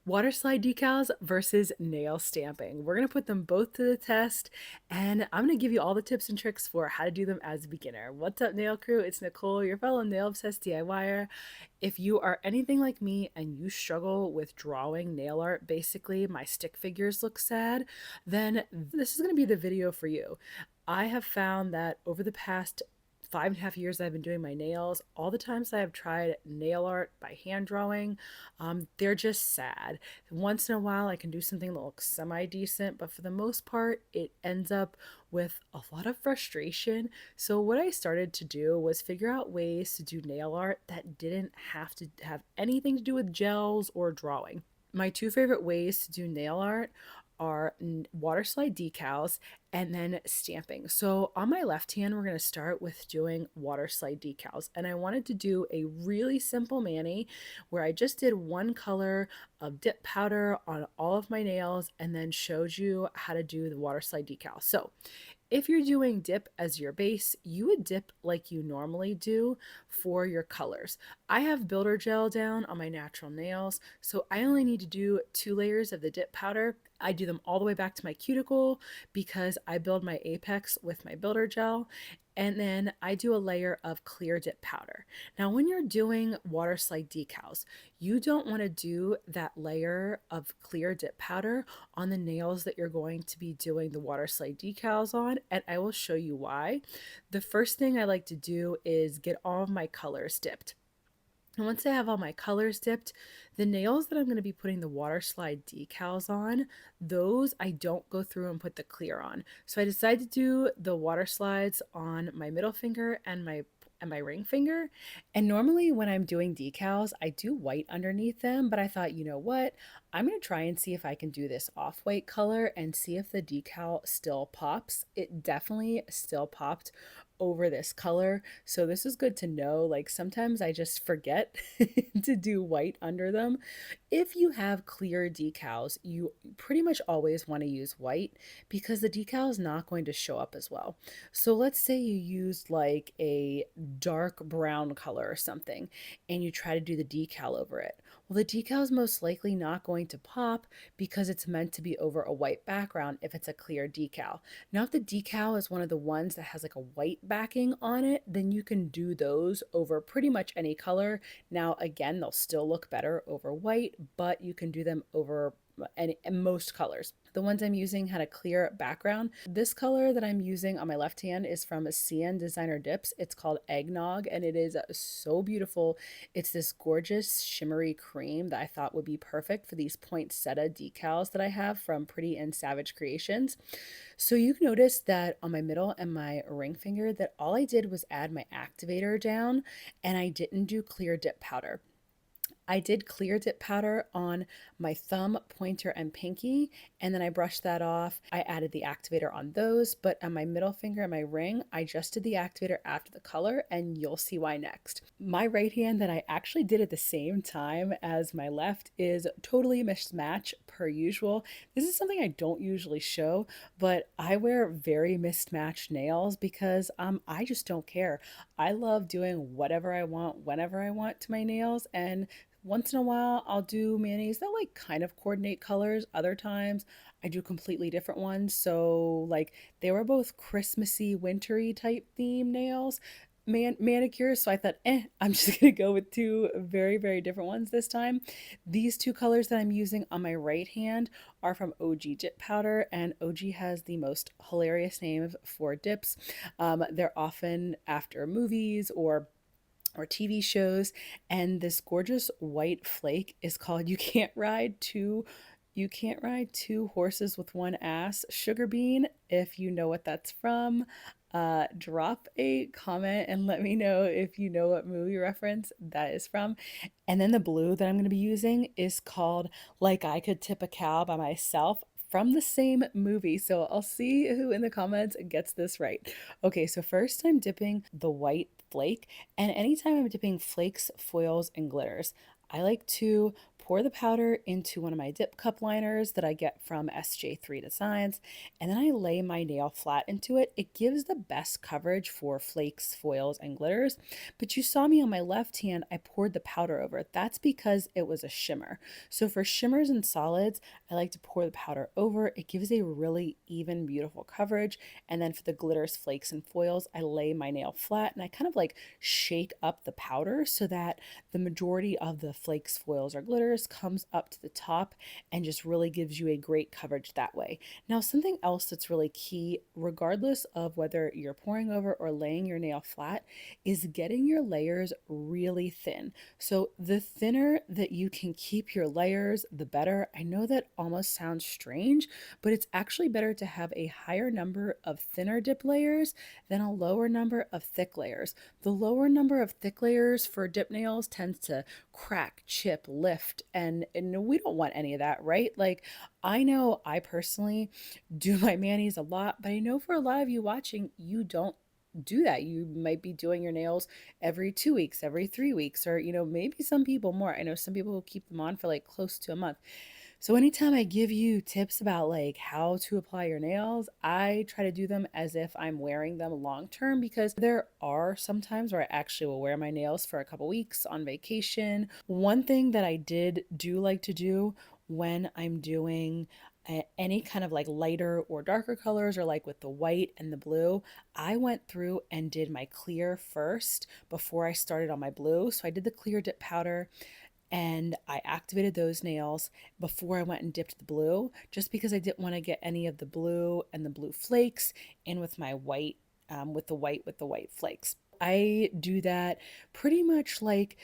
Water slide decals versus nail stamping. We're going to put them both to the test, and I'm going to give you all the tips and tricks for how to do them as a beginner. What's up, nail crew? It's Nicole, your fellow nail obsessed DIYer. If you are anything like me and you struggle with drawing nail art, basically my stick figures look sad, then this is going to be the video for you. I have found that over the past 5.5 years I've been doing my nails, all the times I have tried nail art by hand drawing, they're just sad. Once in a while I can do something that looks semi-decent, but for the most part it ends up with a lot of frustration. So what I started to do was figure out ways to do nail art that didn't have to have anything to do with gels or drawing. My two favorite ways to do nail art are water slide decals and then stamping. So on my left hand, we're going to start with doing water slide decals. And I wanted to do a really simple mani where I just did one color of dip powder on all of my nails and then showed you how to do the water slide decal. So if you're doing dip as your base, you would dip like you normally do for your colors. I have builder gel down on my natural nails, so I only need to do 2 layers of the dip powder. I do them all the way back to my cuticle because I build my apex with my builder gel, and then I do a layer of clear dip powder. Now, when you're doing water slide decals, you don't want to do that layer of clear dip powder on the nails that you're going to be doing the water slide decals on, and I will show you why. The first thing I like to do is get all of my colors dipped. And once I have all my colors dipped, the nails that I'm going to be putting the water slide decals on, those I don't go through and put the clear on. So I decided to do the water slides on my middle finger and my ring finger. And normally when I'm doing decals, I do white underneath them, but I thought, you know what? I'm going to try and see if I can do this off-white color and see if the decal still pops. It definitely still popped over this color. So this is good to know. Like sometimes I just forget to do white under them. If you have clear decals, you pretty much always want to use white because the decal is not going to show up as well. So let's say you used like a dark brown color or something and you try to do the decal over it. Well, the decal is most likely not going to pop because it's meant to be over a white background if it's a clear decal. Now, if the decal is one of the ones that has like a white backing on it, then you can do those over pretty much any color. Now, again, they'll still look better over white, but you can do them over most colors. The ones I'm using had a clear background. This color that I'm using on my left hand is from CN Designer Dips. It's called Eggnog and it is so beautiful. It's this gorgeous shimmery cream that I thought would be perfect for these poinsettia decals that I have from Pretty and Savage Creations. So you notice that on my middle and my ring finger that all I did was add my activator down and I didn't do clear dip powder. I did clear dip powder on my thumb, pointer, and pinky, and then I brushed that off. I added the activator on those, but on my middle finger and my ring, I just did the activator after the color, and you'll see why next. My right hand that I actually did at the same time as my left is totally mismatched per usual. This is something I don't usually show, but I wear very mismatched nails because I just don't care. I love doing whatever I want, whenever I want to my nails, and once in a while, I'll do manis that like kind of coordinate colors. Other times, I do completely different ones. So, like, they were both Christmassy, wintry type theme nails, manicures. So I thought, I'm just gonna go with two very, very different ones this time. These two colors that I'm using on my right hand are from OG Dip Powder, and OG has the most hilarious name for dips. They're often after movies or TV shows, and this gorgeous white flake is called You Can't Ride Two Horses with One Ass. Sugarbean, if you know what that's from, drop a comment and let me know if you know what movie reference that is from. And then the blue that I'm going to be using is called Like I Could Tip a Cow by Myself from the same movie. So I'll see who in the comments gets this right. Okay, so first I'm dipping the white flake, and anytime I'm dipping flakes, foils, and glitters, I like to pour the powder into one of my dip cup liners that I get from SJ3 Designs, and then I lay my nail flat into it. It gives the best coverage for flakes, foils, and glitters. But you saw me on my left hand, I poured the powder over it. That's because it was a shimmer. So for shimmers and solids, I like to pour the powder over. It gives a really even, beautiful coverage. And then for the glitters, flakes, and foils, I lay my nail flat and I kind of like shake up the powder so that the majority of the flakes, foils, or glitters comes up to the top and just really gives you a great coverage that way. Now, something else that's really key, regardless of whether you're pouring over or laying your nail flat, is getting your layers really thin. So the thinner that you can keep your layers, the better. I know that almost sounds strange, but it's actually better to have a higher number of thinner dip layers than a lower number of thick layers. The lower number of thick layers for dip nails tends to crack, chip, lift, and we don't want any of that, right? Like, I know I personally do my manis a lot, but I know for a lot of you watching, you don't do that. You might be doing your nails every 2 weeks, every 3 weeks, or maybe some people more. I know some people will keep them on for like close to a month. So anytime I give you tips about like how to apply your nails, I try to do them as if I'm wearing them long term, because there are some times where I actually will wear my nails for a couple weeks on vacation. One thing that I did do like to do when I'm doing any kind of like lighter or darker colors, or like with the white and the blue, I went through and did my clear first before I started on my blue. So I did the clear dip powder and I activated those nails before I went and dipped the blue, just because I didn't want to get any of the blue and the blue flakes in with my white, with the white flakes. I do that pretty much like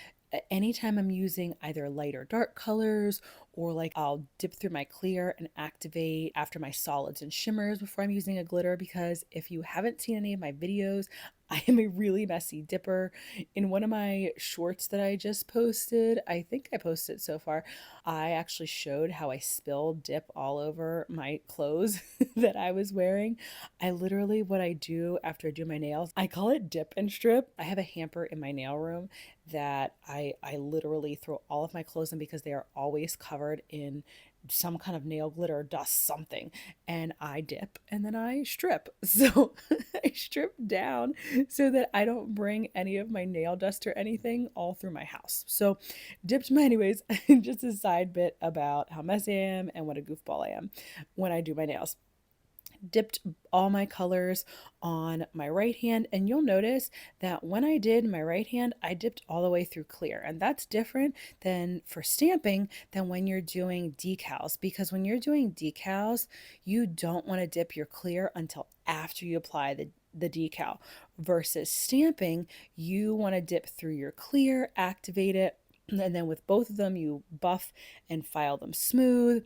anytime I'm using either light or dark colors, or like I'll dip through my clear and activate after my solids and shimmers before I'm using a glitter. Because if you haven't seen any of my videos, I am a really messy dipper. In one of my shorts that I just posted, I think I posted so far, I actually showed how I spilled dip all over my clothes that I was wearing. I literally, what I do after I do my nails, I call it dip and strip. I have a hamper in my nail room that I literally throw all of my clothes in, because they are always covered in some kind of nail glitter, dust, something. And I dip and then I strip. So I strip down so that I don't bring any of my nail dust or anything all through my house. So dipped my, anyways, just a side bit about how messy I am and what a goofball I am when I do my nails. Dipped all my colors on my right hand, and you'll notice that when I did my right hand, I dipped all the way through clear, and that's different than for stamping than when you're doing decals, because when you're doing decals, you don't want to dip your clear until after you apply the decal, versus stamping, you want to dip through your clear, activate it, and then with both of them you buff and file them smooth.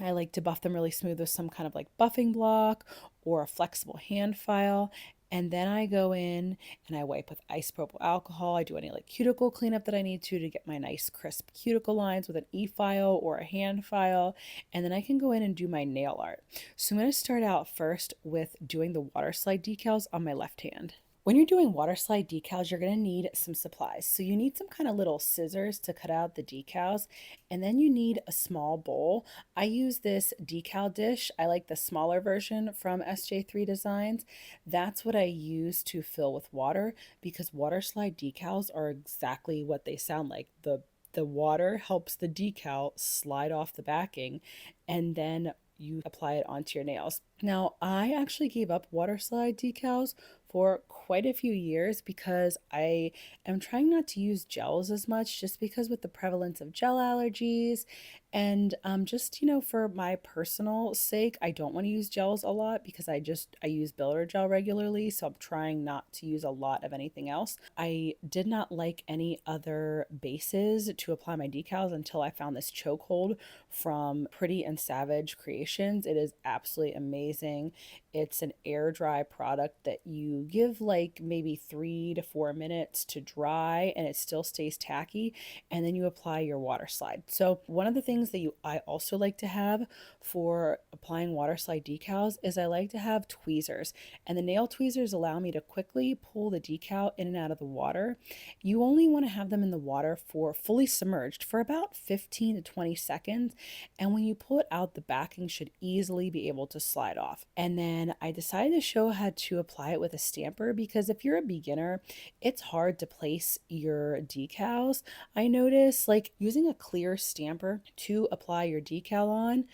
I like to buff them really smooth with some kind of like buffing block or a flexible hand file. And then I go in and I wipe with isopropyl alcohol. I do any like cuticle cleanup that I need to get my nice crisp cuticle lines with an e-file or a hand file. And then I can go in and do my nail art. So I'm going to start out first with doing the Waterslide decals on my left hand. When you're doing Waterslide decals, you're going to need some supplies. So you need some kind of little scissors to cut out the decals, and then you need a small bowl. I use this decal dish. I like the smaller version from SJ3 Designs. That's what I use to fill with water, because Waterslide decals are exactly what they sound like. The water helps the decal slide off the backing, and then you apply it onto your nails. Now, I actually gave up Waterslide decals for quite a few years, because I am trying not to use gels as much, just because with the prevalence of gel allergies, and just for my personal sake, I don't want to use gels a lot, because I use builder gel regularly, so I'm trying not to use a lot of anything else. I did not like any other bases to apply my decals until I found this chokehold from Pretty and Savage Creations. conditions, it is absolutely amazing. It's an air dry product that you give like maybe 3 to 4 minutes to dry and it still stays tacky, and then you apply your water slide. So one of the things that I also like to have for applying water slide decals is I like to have tweezers, and the nail tweezers allow me to quickly pull the decal in and out of the water. You only want to have them in the water for fully submerged for about 15 to 20 seconds, and when you pull it out, the backing should easily be able to slide off. And then I decided to show how to apply it with a stamper, because if you're a beginner, it's hard to place your decals. I notice like using a clear stamper to apply your decal on,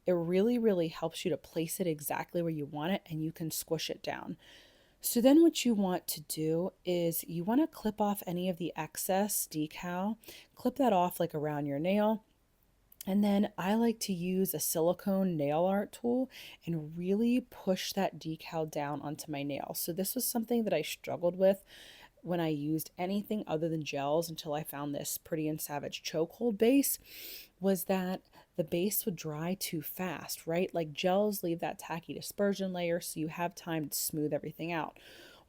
it really helps you to place it exactly where you want it, and you can squish it down. So then what you want to do is you want to clip off any of the excess decal, clip that off like around your nail. And then I like to use a silicone nail art tool and really push that decal down onto my nail. So this was something that I struggled with when I used anything other than gels until I found this Pretty and Savage chokehold base, was that the base would dry too fast, right? Like gels leave that tacky dispersion layer so you have time to smooth everything out.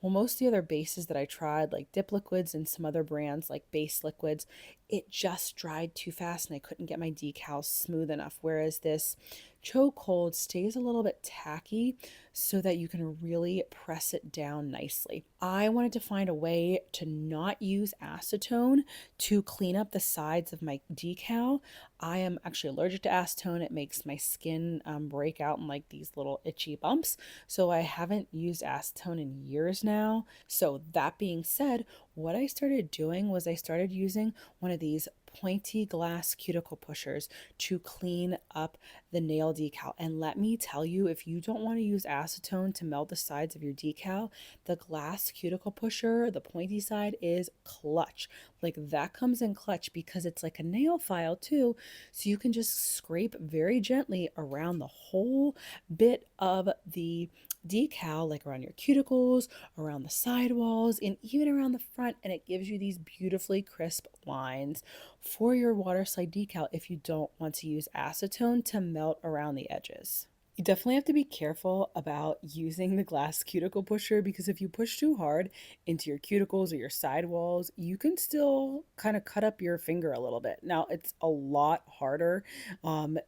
Well, most of the other bases that I tried, like dip liquids and some other brands like base liquids, it just dried too fast and I couldn't get my decals smooth enough. Whereas this chokehold stays a little bit tacky so that you can really press it down nicely. I wanted to find a way to not use acetone to clean up the sides of my decal. I am actually allergic to acetone. It makes my skin break out in like these little itchy bumps. So I haven't used acetone in years now. So that being said, what I started doing was I started using one of these pointy glass cuticle pushers to clean up the nail decal. And let me tell you, if you don't want to use acetone to melt the sides of your decal, the glass cuticle pusher, the pointy side, is clutch. Like that comes in clutch because it's like a nail file too. So you can just scrape very gently around the whole bit of the decal, like around your cuticles, around the sidewalls, and even around the front, and it gives you these beautifully crisp lines for your water slide decal if you don't want to use acetone to melt around the edges. You definitely have to be careful about using the glass cuticle pusher, because if you push too hard into your cuticles or your sidewalls, you can still kind of cut up your finger a little bit. Now, it's a lot harder, um,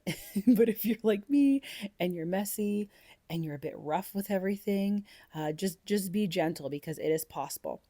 but if you're like me and you're messy and you're a bit rough with everything, just be gentle because it is possible.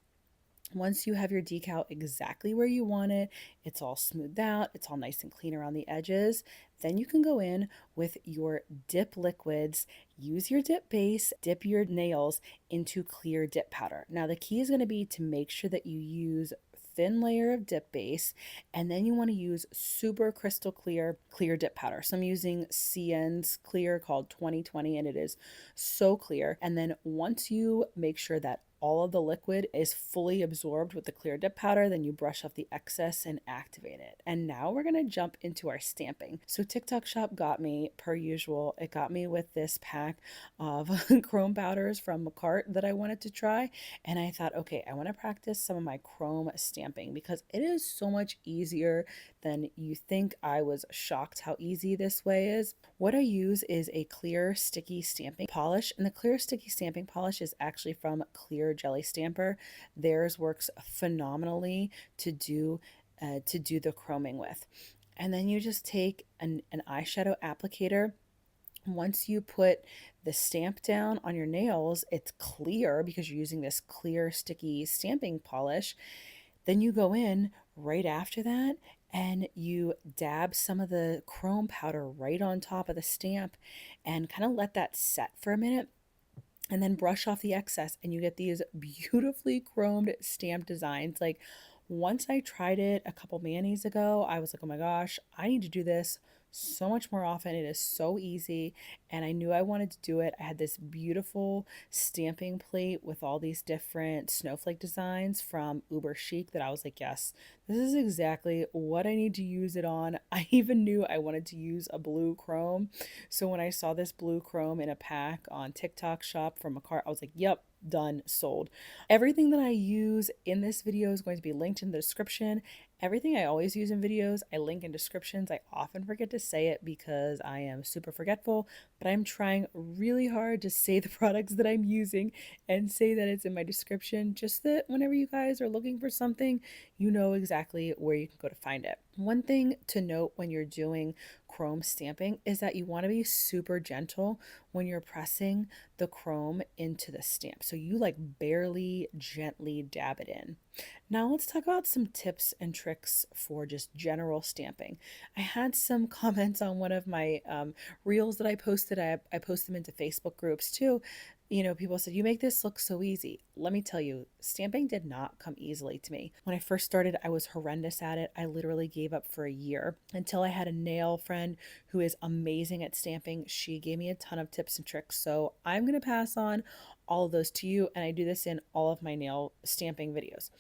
Once you have your decal exactly where you want it, it's all smoothed out, it's all nice and clean around the edges, then you can go in with your dip liquids, use your dip base, dip your nails into clear dip powder. Now the key is going to be to make sure that you use thin layer of dip base, and then you want to use super crystal clear dip powder. So I'm using CN's clear called 2020, and it is so clear. And then once you make sure that all of the liquid is fully absorbed with the clear dip powder, then you brush off the excess and activate it. And now we're going to jump into our stamping. So TikTok Shop got me, per usual, it got me with this pack of chrome powders from a cart that I wanted to try. And I thought, okay, I want to practice some of my chrome stamping because it is so much easier than you think. I was shocked how easy this way is. What I use is a clear sticky stamping polish, and the clear sticky stamping polish is actually from Clear Jelly Stamper. Theirs works phenomenally to do the chroming with. And then you just take an eyeshadow applicator. Once you put the stamp down on your nails, it's clear because you're using this clear sticky stamping polish. Then you go in right after that and you dab some of the chrome powder right on top of the stamp and kind of let that set for a minute, and then brush off the excess, and you get these beautifully chromed stamp designs. Like once I tried it a couple manis ago, I was like, oh my gosh, I need to do this so much more often. It is so easy, and I knew I wanted to do it. I had this beautiful stamping plate with all these different snowflake designs from Uber Chic that I was like, yes, this is exactly what I need to use it on. I even knew I wanted to use a blue chrome. So when I saw this blue chrome in a pack on TikTok Shop from a cart, I was like, yep, done, sold. Everything that I use in this video is going to be linked in the description. Everything I always use in videos, I link in descriptions. I often forget to say it because I am super forgetful, but I'm trying really hard to say the products that I'm using and say that it's in my description, just that whenever you guys are looking for something, you know exactly where you can go to find it. One thing to note when you're doing chrome stamping is that you want to be super gentle when you're pressing the chrome into the stamp. So you like barely gently dab it in. Now let's talk about some tips and tricks for just general stamping. I had some comments on one of my reels that I posted. I post them into Facebook groups too. You know, people said, you make this look so easy. Let me tell you, stamping did not come easily to me. When I first started, I was horrendous at it. I literally gave up for a year until I had a nail friend who is amazing at stamping. She gave me a ton of tips and tricks. So I'm going to pass on all of those to you. And I do this in all of my nail stamping videos.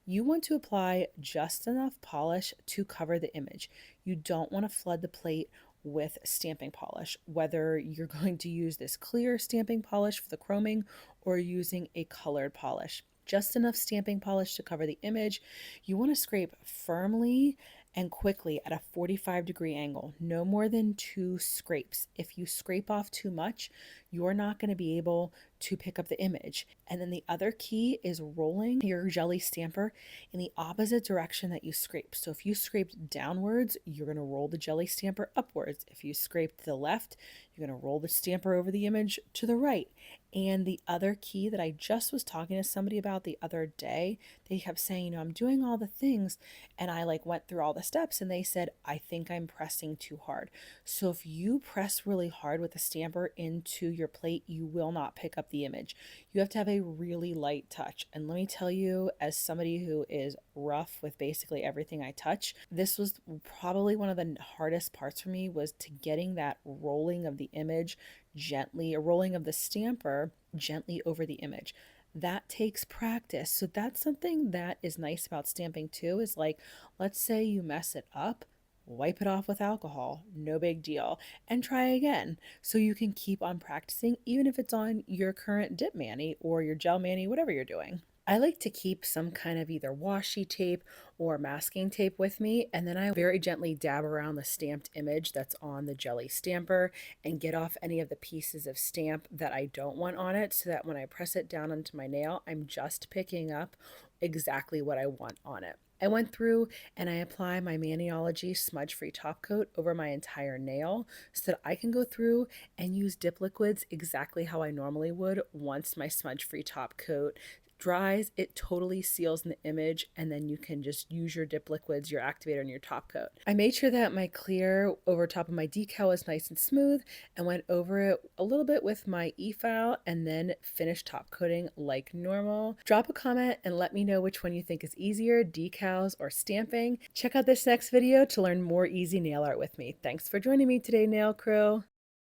You want to apply just enough polish to cover the image. You don't want to flood the plate with stamping polish, whether you're going to use this clear stamping polish for the chroming or using a colored polish. Just enough stamping polish to cover the image. You want to scrape firmly and quickly at a 45-degree angle, no more than 2 scrapes. If you scrape off too much, you're not going to be able to pick up the image. And then the other key is rolling your jelly stamper in the opposite direction that you scrape. So if you scraped downwards, you're going to roll the jelly stamper upwards. If you scrape to the left, you're going to roll the stamper over the image to the right. And the other key that I just was talking to somebody about the other day, they kept saying, you know, I'm doing all the things, and I like went through all the steps, and they said, I think I'm pressing too hard. So if you press really hard with the stamper into your plate, you will not pick up the image. You have to have a really light touch. And let me tell you, as somebody who is rough with basically everything I touch, this was probably one of the hardest parts for me, was to getting that rolling of the image gently, a rolling of the stamper gently over the image. That takes practice. So that's something that is nice about stamping too, is like, let's say you mess it up, wipe it off with alcohol, no big deal, and try again. So you can keep on practicing, even if it's on your current dip mani or your gel mani, whatever you're doing. I like to keep some kind of either washi tape or masking tape with me, and then I very gently dab around the stamped image that's on the jelly stamper and get off any of the pieces of stamp that I don't want on it, so that when I press it down onto my nail, I'm just picking up exactly what I want on it. I went through and I apply my Maniology smudge-free top coat over my entire nail so that I can go through and use dip liquids exactly how I normally would once my smudge-free top coat dries. It totally seals in the image, and then you can just use your dip liquids, your activator, and your top coat. I made sure that my clear over top of my decal was nice and smooth, and went over it a little bit with my e-file, and then finished top coating like normal. Drop a comment and let me know which one you think is easier, decals or stamping. Check out this next video to learn more easy nail art with me. Thanks for joining me today, nail crew.